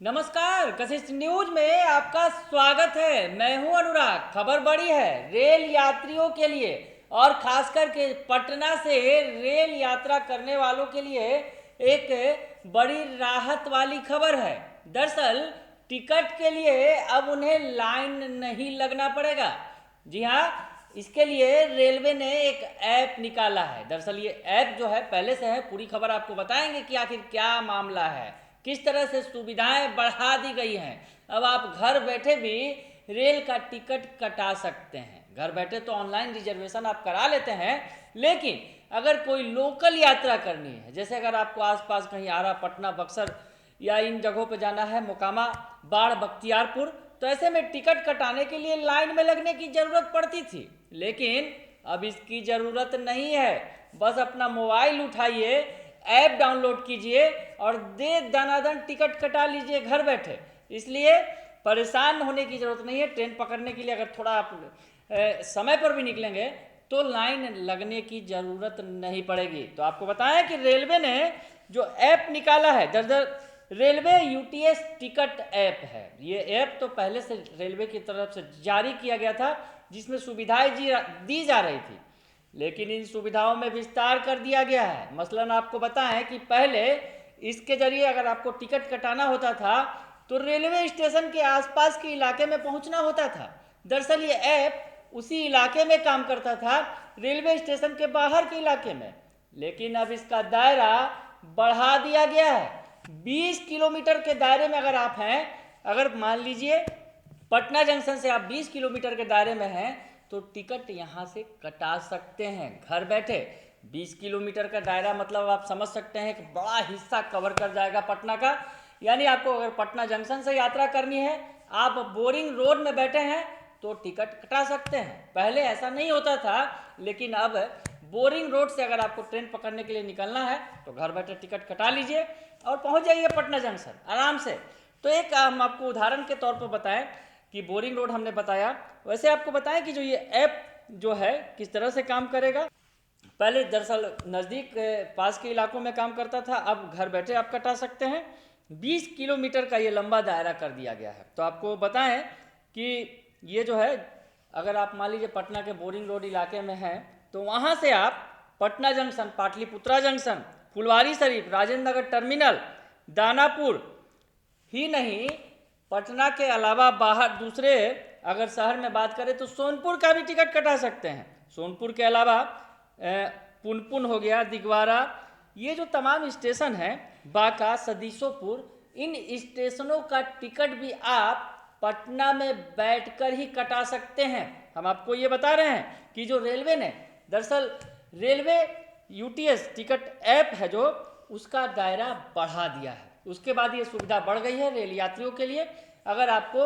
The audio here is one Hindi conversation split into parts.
नमस्कार, कशिश न्यूज में आपका स्वागत है। मैं हूं अनुराग। खबर बड़ी है रेल यात्रियों के लिए और खासकर के पटना से रेल यात्रा करने वालों के लिए एक बड़ी राहत वाली खबर है। दरअसल टिकट के लिए अब उन्हें लाइन नहीं लगना पड़ेगा। जी हाँ, इसके लिए रेलवे ने एक ऐप निकाला है। दरअसल ये ऐप जो है पहले से है, पूरी खबर आपको बताएंगे कि आखिर क्या मामला है, किस तरह से सुविधाएं बढ़ा दी गई हैं। अब आप घर बैठे भी रेल का टिकट कटा सकते हैं। घर बैठे तो ऑनलाइन रिजर्वेशन आप करा लेते हैं, लेकिन अगर कोई लोकल यात्रा करनी है, जैसे अगर आपको आसपास कहीं आरा, पटना, बक्सर या इन जगहों पर जाना है, मोकामा, बाढ़, बख्तियारपुर, तो ऐसे में टिकट कटाने के लिए लाइन में लगने की ज़रूरत पड़ती थी। लेकिन अब इसकी ज़रूरत नहीं है। बस अपना मोबाइल उठाइए, ऐप डाउनलोड कीजिए और दे दनादन टिकट कटा लीजिए घर बैठे। इसलिए परेशान होने की ज़रूरत नहीं है। ट्रेन पकड़ने के लिए अगर थोड़ा आप समय पर भी निकलेंगे तो लाइन लगने की ज़रूरत नहीं पड़ेगी। तो आपको बताएं कि रेलवे ने जो ऐप निकाला है, दरअसल रेलवे यूटीएस टिकट ऐप है। ये ऐप तो पहले से रेलवे की तरफ से जारी किया गया था, जिसमें सुविधाएं दी जा रही थी, लेकिन इन सुविधाओं में विस्तार कर दिया गया है। मसलन आपको बताएं कि पहले इसके जरिए अगर आपको टिकट कटाना होता था तो रेलवे स्टेशन के आसपास के इलाके में पहुंचना होता था। दरअसल ये ऐप उसी इलाके में काम करता था, रेलवे स्टेशन के बाहर के इलाके में। लेकिन अब इसका दायरा बढ़ा दिया गया है। 20 किलोमीटर के दायरे में अगर आप हैं, अगर मान लीजिए पटना जंक्शन से आप 20 किलोमीटर के दायरे में हैं, तो टिकट यहाँ से कटा सकते हैं घर बैठे। 20 किलोमीटर का दायरा मतलब आप समझ सकते हैं कि बड़ा हिस्सा कवर कर जाएगा पटना का। यानी आपको अगर पटना जंक्शन से यात्रा करनी है, आप बोरिंग रोड में बैठे हैं, तो टिकट कटा सकते हैं। पहले ऐसा नहीं होता था, लेकिन अब बोरिंग रोड से अगर आपको ट्रेन पकड़ने के लिए निकलना है तो घर बैठे टिकट कटा लीजिए और पहुंच जाइए पटना जंक्शन आराम से। तो एक हम आपको उदाहरण के तौर पर बताएं कि बोरिंग रोड हमने बताया, वैसे आपको बताएं कि जो ये ऐप जो है किस तरह से काम करेगा। पहले दरअसल नज़दीक पास के इलाकों में काम करता था, अब घर बैठे आप कटा सकते हैं। 20 किलोमीटर का ये लंबा दायरा कर दिया गया है। तो आपको बताएं कि ये जो है, अगर आप मान लीजिए पटना के बोरिंग रोड इलाके में हैं, तो वहाँ से आप Patna junction, Pataliputra junction, Phulwari Sharif, Rajendra Nagar terminal, Danapur ही नहीं, पटना के अलावा बाहर दूसरे अगर शहर में बात करें तो सोनपुर का भी टिकट कटा सकते हैं। सोनपुर के अलावा पुनपुन हो गया, दिगवारा, ये जो तमाम स्टेशन हैं, बांका, सदीसोपुर, इन स्टेशनों का टिकट भी आप पटना में बैठकर ही कटा सकते हैं। हम आपको ये बता रहे हैं कि जो रेलवे ने, दरअसल रेलवे यूटीएस टिकट ऐप है जो, उसका दायरा बढ़ा दिया है। उसके बाद ये सुविधा बढ़ गई है रेल यात्रियों के लिए। अगर आपको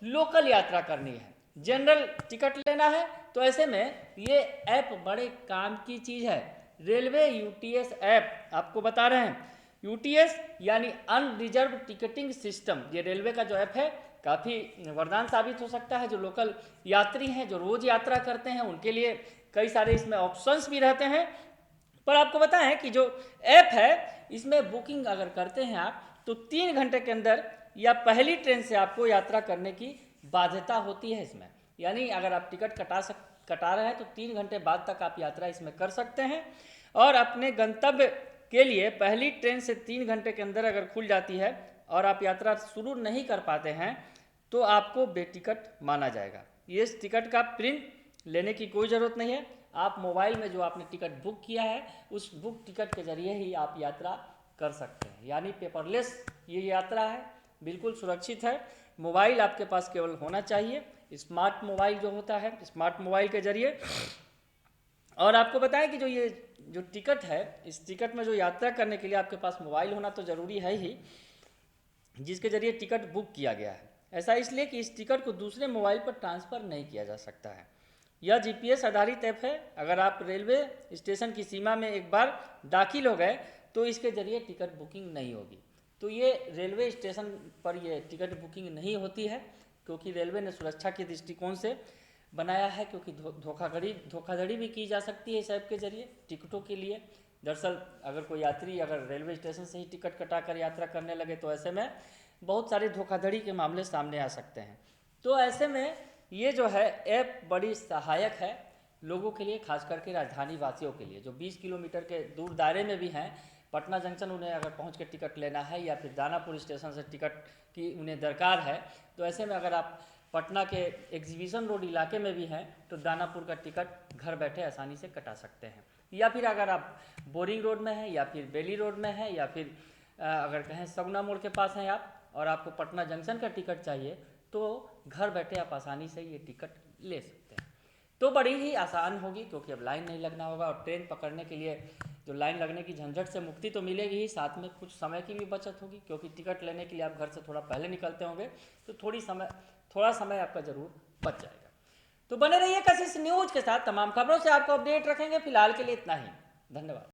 लोकल यात्रा करनी है, जनरल टिकट लेना है, तो ऐसे में ये ऐप बड़े काम की चीज़ है। रेलवे यूटीएस ऐप आपको बता रहे हैं। यूटीएस यानी अनरिजर्व टिकटिंग सिस्टम, ये रेलवे का जो ऐप है काफ़ी वरदान साबित हो सकता है। जो लोकल यात्री हैं, जो रोज़ यात्रा करते हैं, उनके लिए कई सारे इसमें ऑप्शंस भी रहते हैं। पर आपको बताएं कि जो ऐप है, इसमें बुकिंग अगर करते हैं आप, तो 3 घंटे के अंदर या पहली ट्रेन से आपको यात्रा करने की बाध्यता होती है इसमें। यानी अगर आप टिकट कटा रहे हैं तो 3 घंटे बाद तक आप यात्रा इसमें कर सकते हैं। और अपने गंतव्य के लिए पहली ट्रेन से 3 घंटे के अंदर अगर खुल जाती है और आप यात्रा शुरू नहीं कर पाते हैं, तो आपको बेटिकट माना जाएगा। ये इस टिकट का प्रिंट लेने की कोई ज़रूरत नहीं है। आप मोबाइल में जो आपने टिकट बुक किया है, उस बुक टिकट के जरिए ही आप यात्रा कर सकते हैं। यानी पेपरलेस ये यात्रा है, बिल्कुल सुरक्षित है। मोबाइल आपके पास केवल होना चाहिए, स्मार्ट मोबाइल जो होता है, स्मार्ट मोबाइल के जरिए। और आपको बताएं कि जो ये जो टिकट है, इस टिकट में जो यात्रा करने के लिए आपके पास मोबाइल होना तो ज़रूरी है ही, जिसके जरिए टिकट बुक किया गया है। ऐसा इसलिए कि इस टिकट को दूसरे मोबाइल पर ट्रांसफ़र नहीं किया जा सकता है। यह जीपीएस आधारित ऐप है। अगर आप रेलवे स्टेशन की सीमा में एक बार दाखिल हो गए तो इसके जरिए टिकट बुकिंग नहीं होगी। तो ये रेलवे स्टेशन पर ये टिकट बुकिंग नहीं होती है, क्योंकि रेलवे ने सुरक्षा के दृष्टिकोण से बनाया है, क्योंकि धोखाधड़ी भी की जा सकती है इस ऐप के जरिए टिकटों के लिए। दरअसल अगर कोई यात्री अगर रेलवे स्टेशन से ही टिकट कटा कर यात्रा करने लगे, तो ऐसे में बहुत सारे धोखाधड़ी के मामले सामने आ सकते हैं। तो ऐसे में ये जो है ऐप बड़ी सहायक है लोगों के लिए, खास करके राजधानी वासियों के लिए जो 20 किलोमीटर के दूर दायरे में भी हैं। पटना जंक्शन उन्हें अगर पहुंच के टिकट लेना है या फिर दानापुर स्टेशन से टिकट की उन्हें दरकार है, तो ऐसे में अगर आप पटना के एग्जीबिशन रोड इलाके में भी हैं तो दानापुर का टिकट घर बैठे आसानी से कटा सकते हैं। या फिर अगर आप बोरिंग रोड में हैं या फिर बेली रोड में हैं या फिर अगर कहें सगुना मोड़ के पास हैं आप और आपको पटना जंक्शन का टिकट चाहिए, तो घर बैठे आप आसानी से ये टिकट ले सकते हैं। तो बड़ी ही आसान होगी क्योंकि अब लाइन नहीं लगना होगा, और ट्रेन पकड़ने के लिए जो लाइन लगने की झंझट से मुक्ति तो मिलेगी ही, साथ में कुछ समय की भी बचत होगी क्योंकि टिकट लेने के लिए आप घर से थोड़ा पहले निकलते होंगे, तो थोड़ा समय आपका जरूर बच जाएगा। तो बने रहिए कशिश न्यूज के साथ, तमाम खबरों से आपको अपडेट रखेंगे। फिलहाल के लिए इतना ही, धन्यवाद।